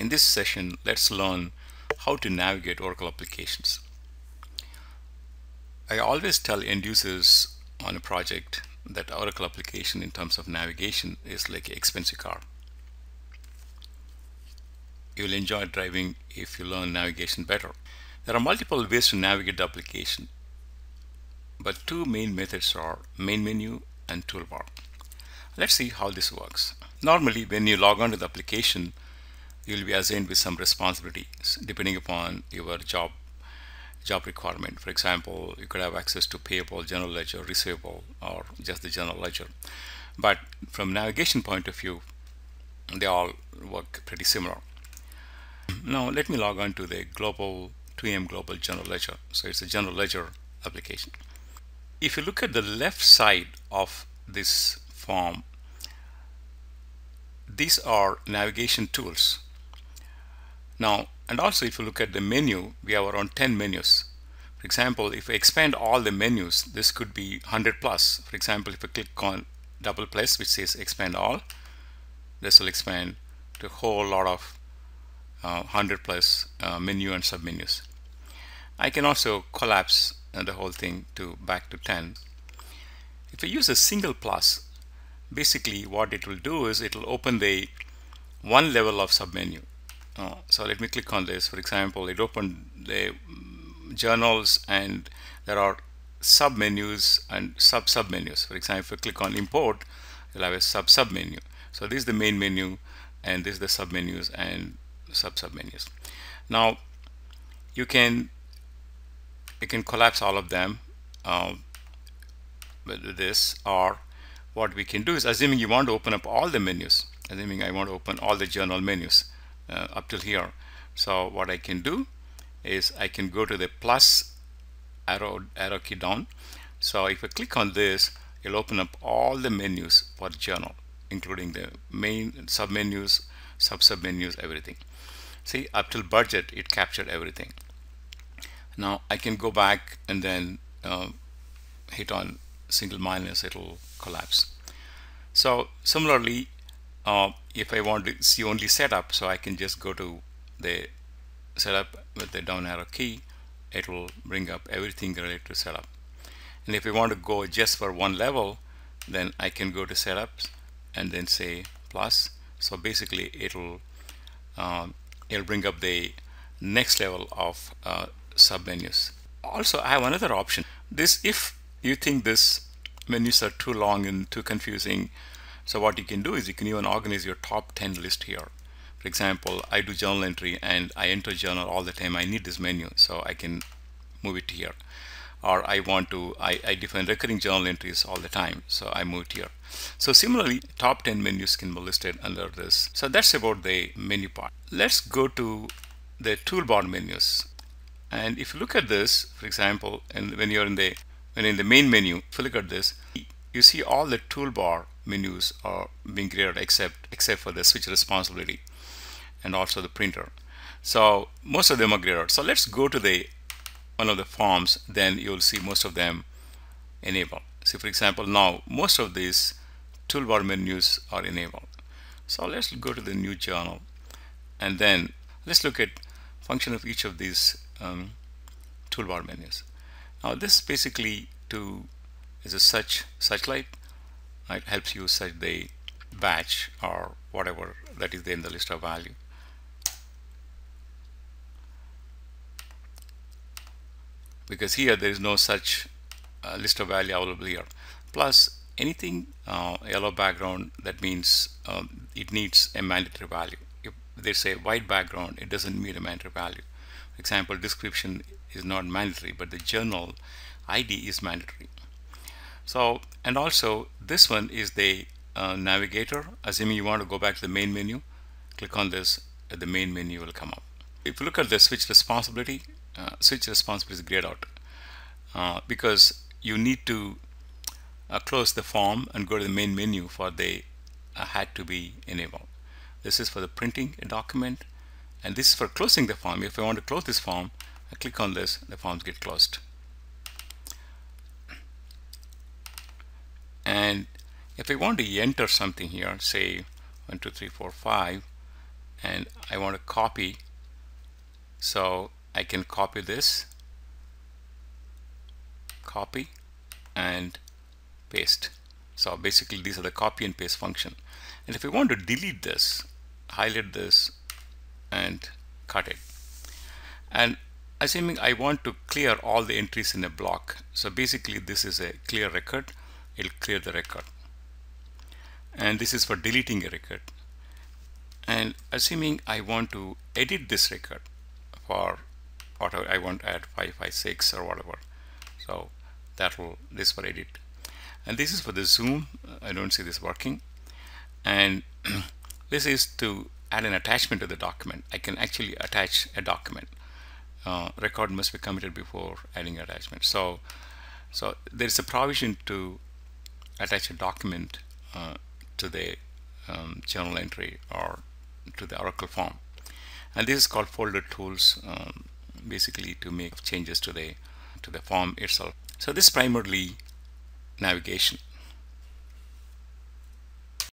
In this session, let's learn how to navigate Oracle applications. I always tell end users on a project that Oracle application in terms of navigation is like an expensive car. You'll enjoy driving if you learn navigation better. There are multiple ways to navigate the application, but two main methods are main menu and toolbar. Let's see how this works. Normally, when you log on to the application, you'll be assigned with some responsibilities depending upon your job requirement. For example, you could have access to payable, general ledger, receivable, or just the general ledger. But from navigation point of view, they all work pretty similar. Now let me log on to the global 2M global general ledger. So it's a general ledger application. If you look at the left side of this form, these are navigation tools. Now, and also if you look at the menu, we have around 10 menus. For example, if I expand all the menus, this could be 100 plus. For example, if I click on double plus which says expand all, this will expand to a whole lot of 100 plus menu and submenus. I can also collapse the whole thing to back to 10. If I use a single plus, basically what it will do is it will open the one level of submenu. So let me click on this. For example, it opened the journals and there are submenus and submenus. For example, if I click on import, you'll have a submenu. So this is the main menu and this is the submenus and submenus. Now you can collapse all of them with this, or what we can do is, assuming you want to open up all the menus, assuming I want to open all the journal menus up till here. So what I can do is I can go to the plus arrow key down. So if I click on this, it'll open up all the menus for journal, including the main submenus, submenus, everything. See, up till budget, it captured everything. Now I can go back and then hit on single minus, it'll collapse. So similarly, if I want to see only setup, so I can just go to the setup with the down arrow key. It will bring up everything related to setup. And if I want to go just for one level, then I can go to setups and then say plus. So basically it'll bring up the next level of submenus. Also, I have another option. This, if you think this menus are too long and too confusing, so what you can do is you can even organize your top 10 list here. For example, I do journal entry and I enter journal all the time. I need this menu, so I can move it here. Or I want to, I define recurring journal entries all the time, so I move it here. So similarly, top 10 menus can be listed under this. So that's about the menu part. Let's go to the toolbar menus. And if you look at this, for example, and when you're in the main menu, if you look at this, you see all the toolbar menus are being created except for the switch responsibility and also the printer. So most of them are created. So let's go to the one of the forms, then you'll see most of them enabled. See, for example, now most of these toolbar menus are enabled. So let's go to the new journal and then let's look at function of each of these toolbar menus. Now this basically is a searchlight. It helps you search the batch or whatever that is there in the list of value. Because here there is no such list of value available here. Plus anything yellow background, that means it needs a mandatory value. If they say white background, it doesn't need a mandatory value. For example, description is not mandatory, but the journal ID is mandatory. So, and also this one is the navigator. Assuming you want to go back to the main menu, click on this, the main menu will come up. If you look at the switch responsibility is grayed out because you need to close the form and go to the main menu for the had to be enabled. This is for the printing a document, and this is for closing the form. If I want to close this form, I click on this, the forms get closed. And if I want to enter something here, say 1 2 3 4 5, and I want to copy, so I can copy this, copy and paste. So basically these are the copy and paste function. And if I want to delete this, highlight this and cut it. And assuming I want to clear all the entries in a block, so basically this is a clear record, it'll clear the record. And this is for deleting a record. And assuming I want to edit this record for whatever I want to add 556 or whatever, so this for edit. And this is for the zoom. I don't see this working. And this is to add an attachment to the document. I can actually attach a document. Record must be committed before adding attachment. So there's a provision to attach a document to the journal entry or to the Oracle form. And this is called folder tools, basically to make changes to the form itself. So this is primarily navigation.